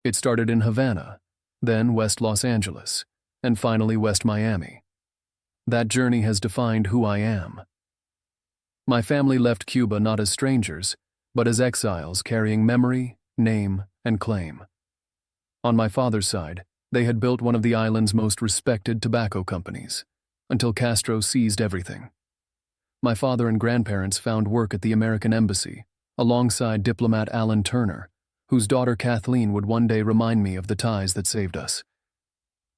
It started in Havana, then West Los Angeles, and finally West Miami. That journey has defined who I am. My family left Cuba not as strangers, but as exiles carrying memory, name, and claim. On my father's side, they had built one of the island's most respected tobacco companies, until Castro seized everything. My father and grandparents found work at the American embassy, alongside diplomat Alan Turner, whose daughter Kathleen would one day remind me of the ties that saved us.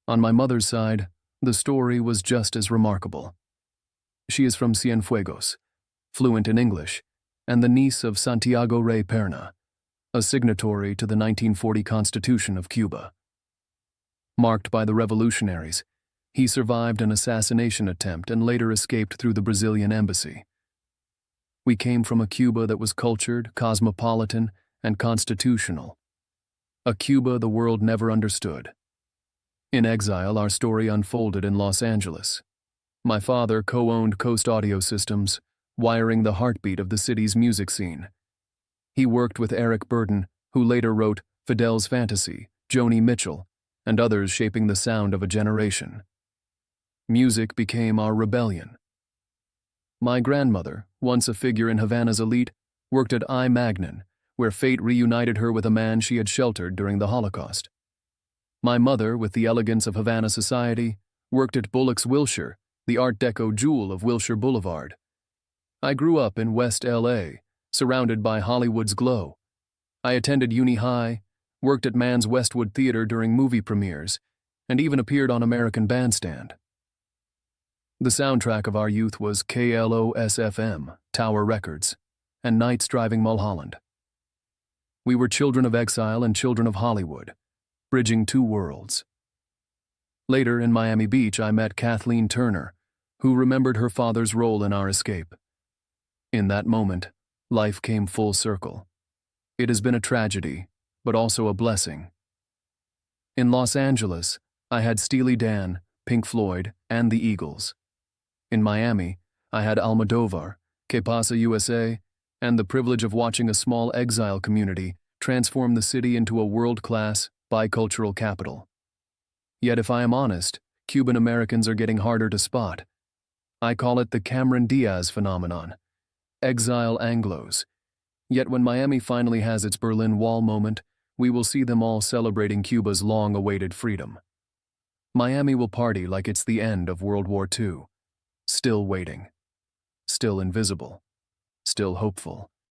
On my mother's side, the story was just as remarkable. She is from Cienfuegos, fluent in English, and the niece of Santiago Rey Perna, a signatory to the 1940 Constitution of Cuba. Marked by the revolutionaries, he survived an assassination attempt and later escaped through the Brazilian embassy. We came from a Cuba that was cultured, cosmopolitan, and constitutional. A Cuba the world never understood. In Exile, our story unfolded in Los Angeles. My father co-owned Coast Audio Systems, wiring the heartbeat of the city's music scene. He worked with Eric Burdon, who later wrote Fidel's Fantasy, Joni Mitchell, and others shaping the sound of a generation. Music became our rebellion. My grandmother, once a figure in Havana's elite, worked at I. Magnin, where fate reunited her with a man she had sheltered during the Holocaust. My mother, with the elegance of Havana society, worked at Bullock's Wilshire, the Art Deco jewel of Wilshire Boulevard. I grew up in West L.A., surrounded by Hollywood's glow. I attended Uni High, worked at Mann's Westwood Theater during movie premieres, and even appeared on American Bandstand. The soundtrack of our youth was KLOS-FM, Tower Records, and Nights Driving Mulholland. We were children of exile and children of Hollywood, bridging two worlds. Later, in Miami Beach, I met Kathleen Turner, who remembered her father's role in our escape. In that moment, life came full circle. It has been a tragedy, but also a blessing. In Los Angeles, I had Steely Dan, Pink Floyd, and the Eagles. In Miami, I had Almodovar, Que Pasa USA, and the privilege of watching a small exile community transform the city into a world-class, bicultural capital. Yet if I am honest, Cuban-Americans are getting harder to spot. I call it the Cameron Diaz phenomenon. Exile Anglos. Yet when Miami finally has its Berlin Wall moment, we will see them all celebrating Cuba's long-awaited freedom. Miami will party like it's the end of World War II. Still waiting. Still invisible. Still hopeful.